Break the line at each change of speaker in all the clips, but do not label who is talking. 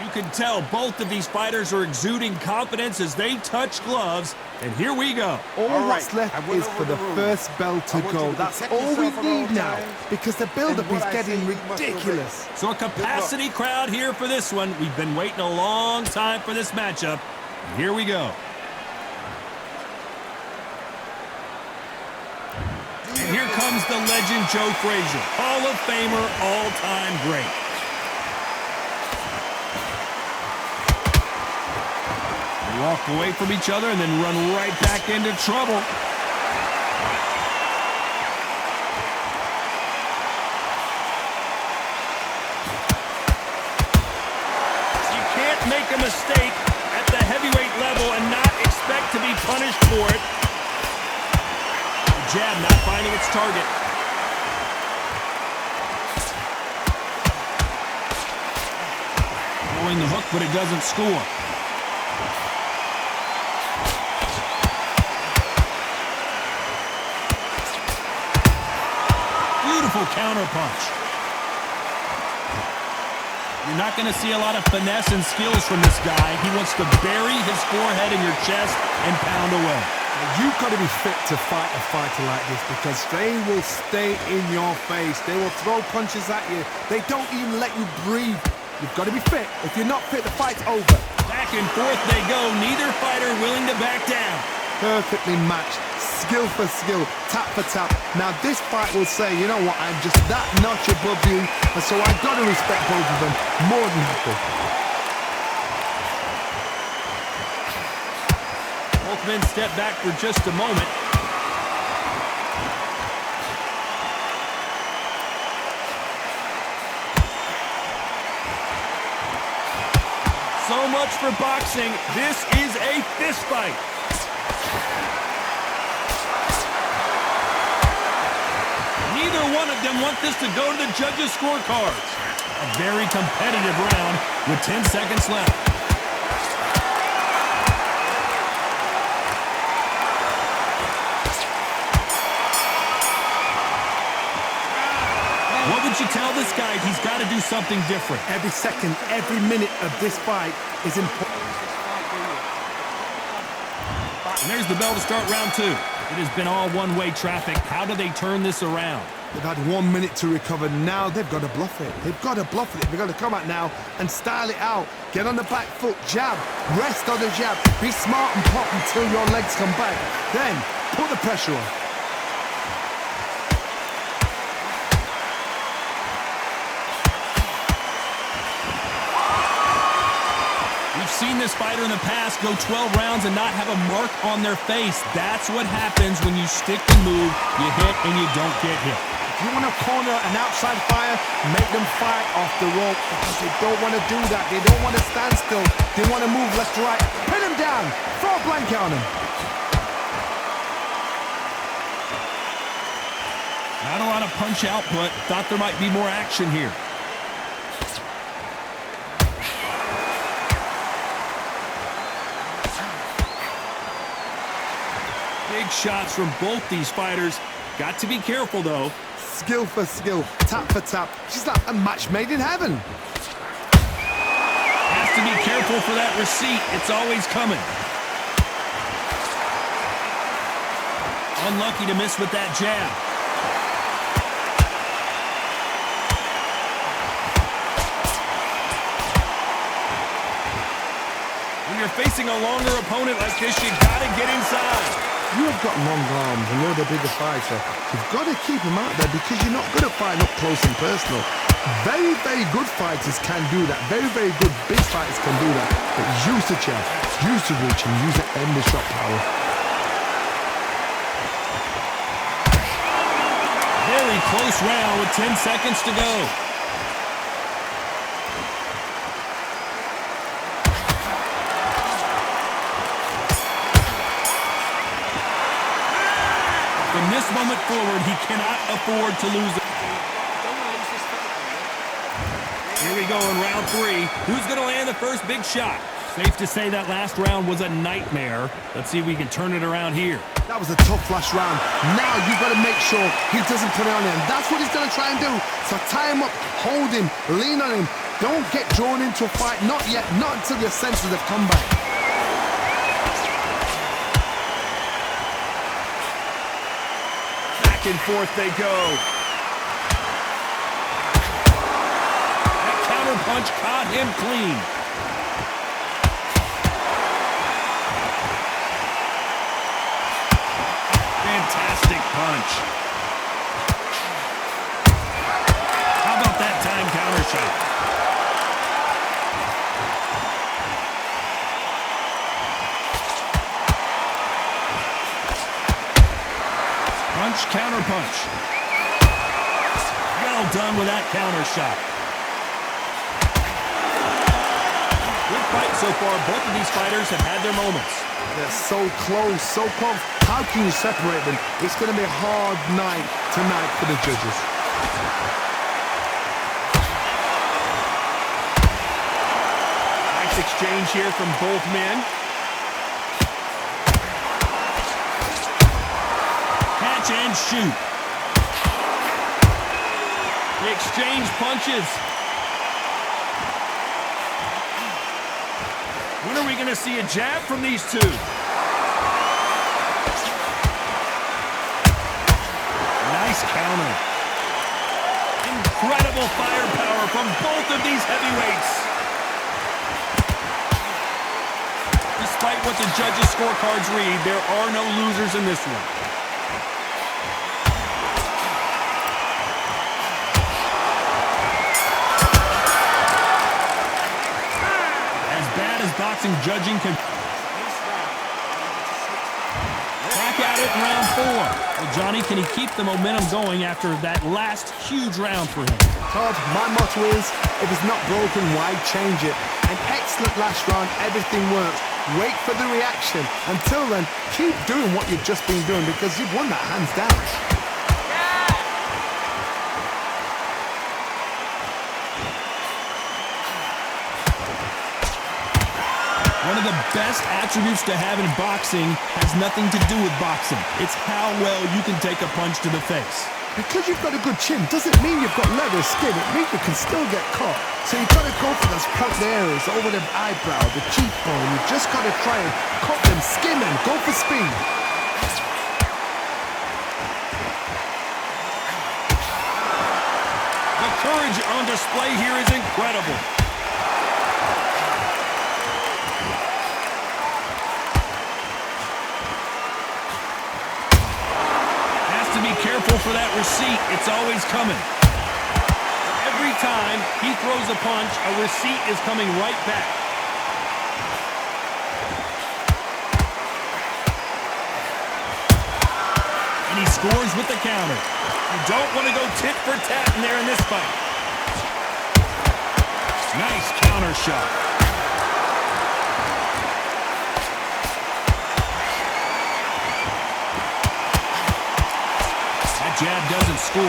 You can tell both of these fighters are exuding confidence as they touch gloves. And here we go.
All that's left is for the first bell to go. That's all we need now, because the build-up is getting ridiculous.
So a capacity crowd here for this one. We've been waiting a long time for this matchup. And here we go. And here comes the legend Joe Frazier, Hall of Famer, all-time great. They walk away from each other and then run right back into trouble. You can't make a mistake at the heavyweight level and not expect to be punished for it. Jab not finding its target. Throwing the hook, but it doesn't score. Beautiful counter punch. You're not going to see a lot of finesse and skills from this guy. He wants to bury his forehead in your chest and pound away.
You've got to be fit to fight a fighter like this, because they will stay in your face. They will throw punches at you. They don't even let you breathe. You've got to be fit. If you're not fit, the fight's over.
Back and forth they go. Neither fighter willing to back down.
Perfectly matched. Skill for skill. Tap for tap. Now this fight will say, you know what, I'm just that notch above you, and so I've got to respect both of them more than happy.
Both men step back for just a moment. So much for boxing. This is a fist fight. Neither one of them want this to go to the judges' scorecards. A very competitive round with 10 seconds left. What would you tell this guy? He's got to do something different.
Every second, every minute of this fight is important.
And there's the bell to start round two. It has been all one-way traffic. How do they turn this around?
They've had 1 minute to recover. Now they've got to bluff it. They've got to bluff it. They've got to come out now and style it out. Get on the back foot, jab, rest on the jab. Be smart and pop until your legs come back. Then put the pressure on.
We've seen this fighter in the past go 12 rounds and not have a mark on their face. That's what happens when you stick the move, you hit, and you don't get hit.
If you want to corner an outside fire, make them fight off the rope, because they don't want to do that. They don't want to stand still. They want to move left to right. Pin them down. Throw a blanket on them.
Not a lot of punch output. Thought there might be more action here. Big shots from both these fighters. Got to be careful, though.
Skill for skill, tap for tap. She's like a match made in heaven.
Has to be careful for that receipt. It's always coming. Unlucky to miss with that jab. When you're facing a longer opponent like this, you gotta get inside.
You have got long arms and you're the bigger fighter. You've got to keep them out there, because you're not good at fighting up close and personal. Very, very good fighters can do that. Very, very good big fighters can do that. But use the jab, use the reach, and use the end of shot power.
Very close round with 10 seconds to go. From this moment forward, he cannot afford to lose it. Here we go in round three. Who's going to land the first big shot? Safe to say that last round was a nightmare. Let's see if we can turn it around here.
That was a tough last round. Now you've got to make sure he doesn't put it on him. That's what he's going to try and do. So tie him up, hold him, lean on him, Don't get drawn into a fight, not yet, not until your senses have come back.
Back and forth they go. That counter punch caught him clean. Fantastic punch. How about that time counter shot? Punch, counter punch. Well done with that counter shot. Good fight so far. Both of these fighters have had their moments.
They're so close, so close. How can you separate them? It's going to be a hard night tonight for the judges.
Nice exchange here from both men. Catch and shoot. They exchange punches. When are we going to see a jab from these two? Nice counter. Incredible firepower from both of these heavyweights. Despite what the judges' scorecards read, there are no losers in this one. Boxing judging can back at it in round 4. Well, Johnny, can he keep the momentum going after that last huge round for him?
Todd, my motto is, if it's not broken, why change it? An excellent last round, everything works. Wait for the reaction. Until then, keep doing what you've just been doing because you've won that hands down.
One of the best attributes to have in boxing has nothing to do with boxing. It's how well you can take a punch to the face.
Because you've got a good chin doesn't mean you've got leather skin. It means you can still get caught. So you've got to go for those point areas, over the eyebrow, the cheekbone. You've just got to try and cut them, skin them, go for speed.
The courage on display here is incredible. Be careful for that receipt. It's always coming. Every time he throws a punch, a receipt is coming right back. And he scores with the counter. You don't want to go tit for tat in there in this fight. Nice counter shot. Jab doesn't score.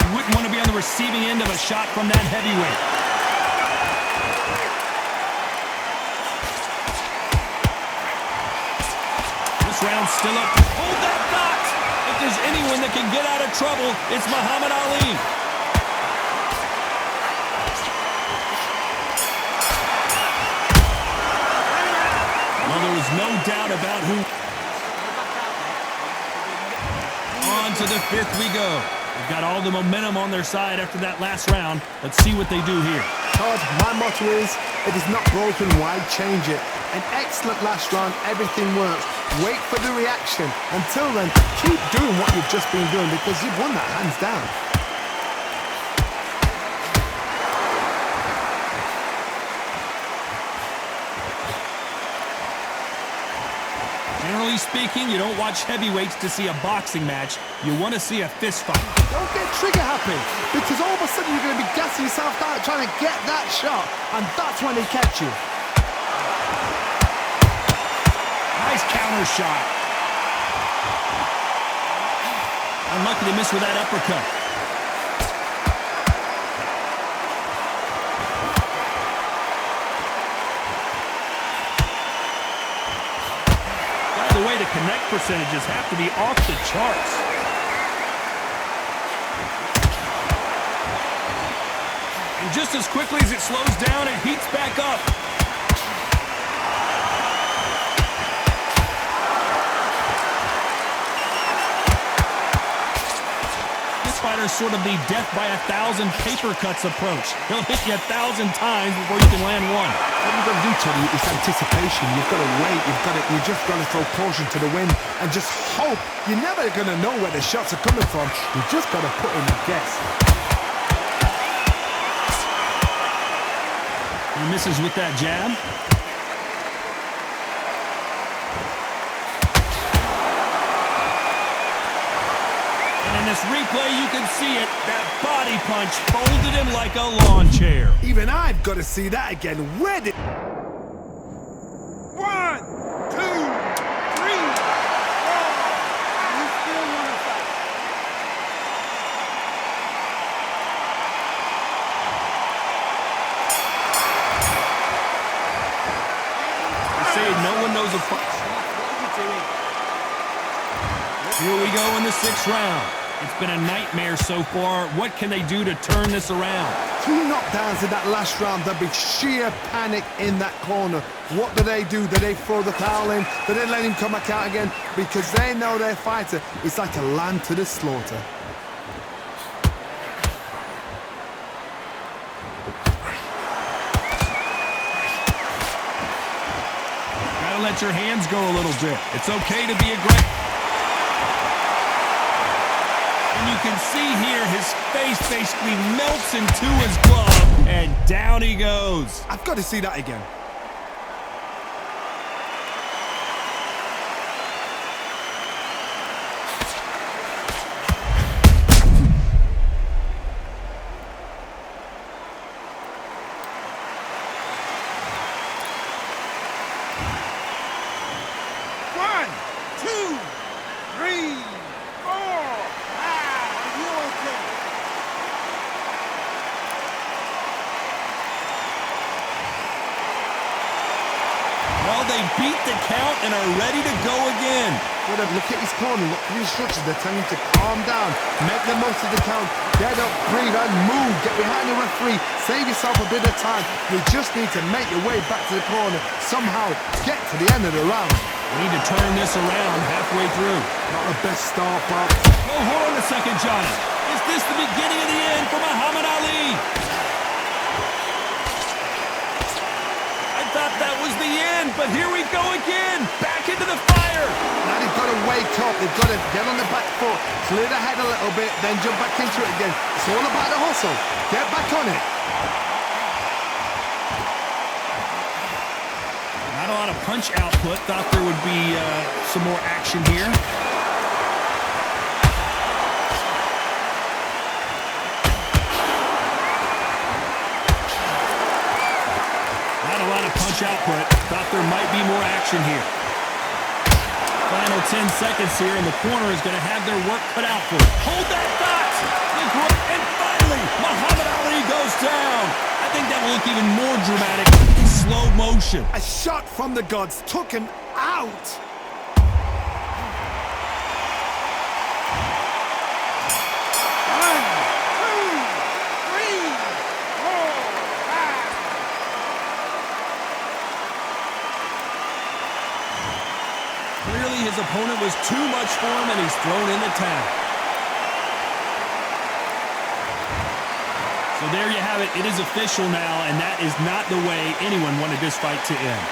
You wouldn't want to be on the receiving end of a shot from that heavyweight. This round's still up. Hold that thought! If there's anyone that can get out of trouble, it's Muhammad Ali. There was no doubt about who. On to the 5th we go. They've got all the momentum on their side after that last round. Let's see what they do here.
Todd, my motto is, if it's not broken, why change it? An excellent last round, everything works. Wait for the reaction. Until then, keep doing what you've just been doing because you've won that hands down.
Generally speaking, you don't watch heavyweights to see a boxing match. You want to see a fist fight.
Don't get trigger happy, because all of a sudden you're going to be gassing yourself out trying to get that shot, and that's when they catch you.
Nice counter shot. Unlucky to miss with that uppercut. The way the connect percentages have to be off the charts. just as quickly as it slows down, it heats back up. This fighter's sort of the death by 1,000 paper cuts approach. He'll hit you 1,000 times before you can land one.
What you've got to do, Tony, is anticipation. You've got to wait. You just got to throw caution to the wind and just hope. You're never going to know where the shots are coming from. You just got to put in a guess.
He misses with that jab. And in this replay, you can see it. That body punch folded him like a lawn chair.
Even I've got to see that again. Where did...
1, 2, 3, 4. You still want to fight?
They say no one knows a fight. Here we go in the 6th round. It's been a nightmare so far. What can they do to turn this around?
2 knockdowns in that last round. There'll be sheer panic in that corner. What do? Do they throw the towel in? Do they let him come back out again? Because they know their fighter is like a lamb to the slaughter.
Gotta let your hands go a little bit. It's okay to be aggressive. And you can see here his face basically melts into his glove, and down he goes.
I've got to see that again.
Well, they beat the count and are ready to go again.
Well, look at his corner. Look at the instructions. They're telling him to calm down, make the most of the count, get up, breathe, and move. Get behind the referee. Save yourself a bit of time. You just need to make your way back to the corner. Somehow get to the end of the round.
We need to turn this around halfway through.
Not the best start, but...
Oh, hold on a second, Johnny. Is this the beginning of the end for Muhammad Ali? Thought that was the end, but here we go again, back into the fire.
Now they've got to wake up, they've got to get on the back foot, clear the head a little bit, then jump back into it again. It's all about the hustle. Get back on it.
Not a lot of punch output. Thought there would be some more action here. Output. Thought there might be more action here. Final 10 seconds here, and the corner is going to have their work cut out for it. Hold that thought! And finally, Muhammad Ali goes down. I think that will look even more dramatic in slow motion.
A shot from the gods took him out.
Clearly his opponent was too much for him, and he's thrown in the towel. So there you have it. It is official now, and that is not the way anyone wanted this fight to end.